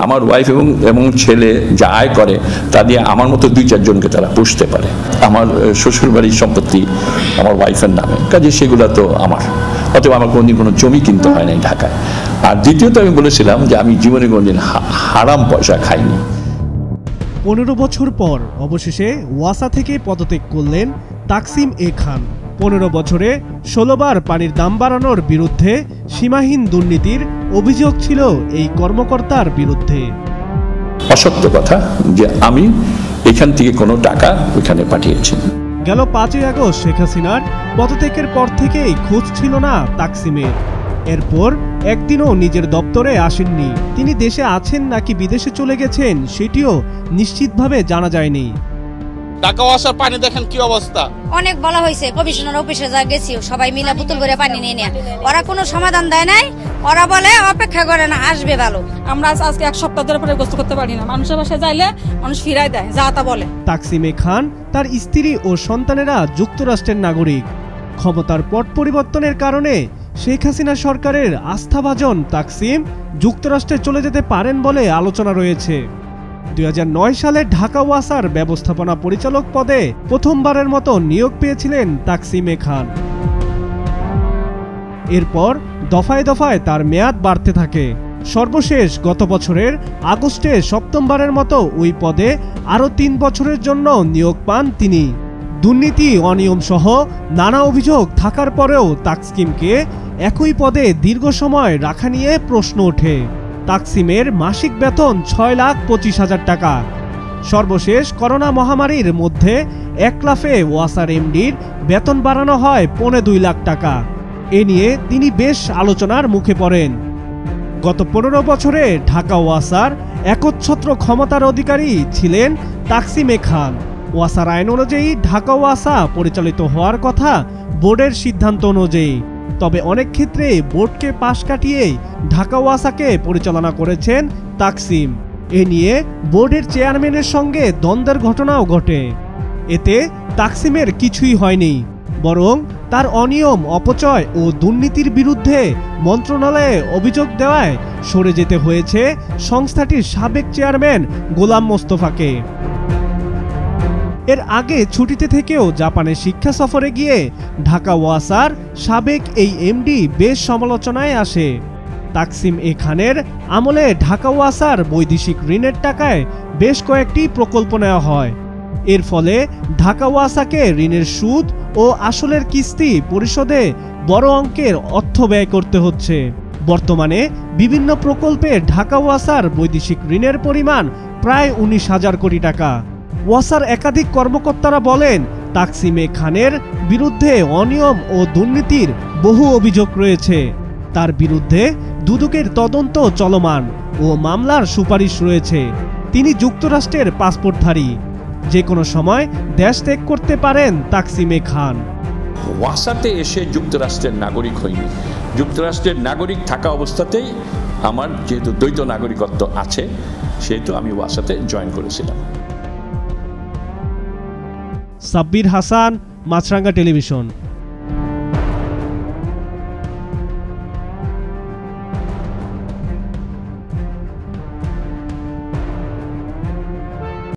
আমার ওয়াইফ এবং ছেলে যা আয় করে তা দিয়ে আমার মতো 2-4 জনকে তারা পুষতে পারে। আমার শ্বশুর বাড়ির সম্পত্তি আমার ওয়াইফের নামে, কাজে সেগুলো তো আমার, অতএব আমার কোনোদিন কোনো জমি কিনতে হয় নাই ঢাকায়। আর দ্বিতীয়ত আমি বলেছিলাম যে আমি জীবনে কোনোদিন হারাম পয়সা খাইনি। 15 বছর পর অবশেষে ওয়াসা থেকে পদত্যাগ করলেন তাকসিম এ খান। 15 বছরে 16 বার পানির দাম বাড়ানোর বিরুদ্ধে সীমাহীন দুর্নীতির অভিযোগ ছিল এই কর্মকর্তার বিরুদ্ধে। অসত্য কথা যে আমি এখান থেকে কোনো টাকা ওইখানে পাঠিয়েছি। গেল 5ই আগস্ট শেখ হাসিনার পদত্যাগের পর থেকেই খোঁজ ছিল না তাকসিমের। এরপর একদিনও নিজের দপ্তরে আসেননি। তিনি দেশে আছেন নাকি বিদেশে চলে গেছেন সেটিও নিশ্চিতভাবে জানা যায়নি। ঢাকা ওয়াসার পানি দেখেন কি অবস্থা। অনেক বলা হয়েছে, কমিশনার অফিসে যা গেছি সবাই মিলে বোতল করে পানি নিয়ে নেয়, ওরা কোনো সমাধান দেয় নাই। ওরা বলে অপেক্ষা করে না, আসবে ভালো। আমরা আজকে 1 সপ্তাহ ধরে পরিগ্রস্ত করতে পারি না। মানুষের বাসায় যাইলে মানুষ ফিরাই দেয়, যা তা বলে। তাকসিম এ খান তার স্ত্রী ও সন্তানেরা যুক্তরাষ্ট্রের নাগরিক। ক্ষমতার পট পরিবর্তনের কারণে শেখ হাসিনা সরকারের আস্থাভাজন তাকসিম যুক্তরাষ্ট্রে চলে যেতে পারেন বলে আলোচনা রয়েছে। 2009 সালে ঢাকা ওয়াসার ব্যবস্থাপনা পরিচালক পদে প্রথমবারের মতো নিয়োগ পেয়েছিলেন তাকসিম এ খান। এরপর দফায় দফায় তার মেয়াদ বাড়তে থাকে। সর্বশেষ গত বছরের আগস্টে 7মবারের মতো ওই পদে আরও 3 বছরের জন্য নিয়োগ পান তিনি। দুর্নীতি, অনিয়ম সহ নানা অভিযোগ থাকার পরেও তাকসিমকে একই পদে দীর্ঘ সময় রাখা নিয়ে প্রশ্ন ওঠে। তাকসিমের মাসিক বেতন 6,25,000 টাকা। সর্বশেষ করোনা মহামারীর মধ্যে একলাফে ওয়াসার এমডির বেতন বাড়ানো হয় 2.25 লাখ টাকা। এ নিয়ে তিনি বেশ আলোচনার মুখে পড়েন। গত 15 বছরে ঢাকা ওয়াসার একচ্ছত্র ক্ষমতার অধিকারী ছিলেন তাকসিম এ খান। ওয়াসার আইন অনুযায়ী ঢাকা ওয়াসা পরিচালিত হওয়ার কথা বোর্ডের সিদ্ধান্ত অনুযায়ী। তবে অনেক ক্ষেত্রে বোর্ডকে পাশ কাটিয়ে ঢাকা ওয়াসাকে পরিচালনা করেছেন তাকসিম। এ নিয়ে বোর্ডের চেয়ারম্যানের সঙ্গে দ্বন্দ্বের ঘটনাও ঘটে। এতে তাকসিমের কিছুই হয়নি, বরং তার অনিয়ম, অপচয় ও দুর্নীতির বিরুদ্ধে মন্ত্রণালয়ে অভিযোগ দেওয়ায় সরে যেতে হয়েছে সংস্থাটির সাবেক চেয়ারম্যান গোলাম মোস্তফাকে। এর আগে ছুটিতে থেকেও জাপানে শিক্ষা সফরে গিয়ে ঢাকা ওয়াসার সাবেক এই এমডি বেশ সমালোচনায় আসে। তাকসিম এ খানের আমলে ঢাকা ওয়াসার বৈদেশিক ঋণের টাকায় বেশ কয়েকটি প্রকল্প নেওয়া হয়। এর ফলে ঢাকা ওয়াসাকে ঋণের সুদ ও আসলের কিস্তি পরিশোধে বড় অঙ্কের অর্থ ব্যয় করতে হচ্ছে। বর্তমানে বিভিন্ন প্রকল্পে ঢাকা ওয়াসার বৈদেশিক ঋণের পরিমাণ প্রায় 19,000 কোটি টাকা। ওয়াসার একাধিক কর্মকর্তারা বলেন, তাকসিম এ খানের বিরুদ্ধে অনিয়ম ও দুর্নীতির বহু অভিযোগ রয়েছে। তার বিরুদ্ধে দুদকের তদন্ত চলমান ও মামলার সুপারিশ রয়েছে। তিনি যুক্তরাষ্ট্রের পাসপোর্টধারী। যে কোনো সময় দেশ ত্যাগ করতে পারেন তাকসিম এ খান। ওয়াসাতে এসে যুক্তরাষ্ট্রের নাগরিক হইনি। যুক্তরাষ্ট্রের নাগরিক থাকা অবস্থাতেই আমার যেহেতু দ্বৈত নাগরিকত্ব আছে, সেহেতু আমি ওয়াসাতে জয়েন করেছিলাম। সাব্বির হাসান, মাছরাঙ্গা টেলিভিশন।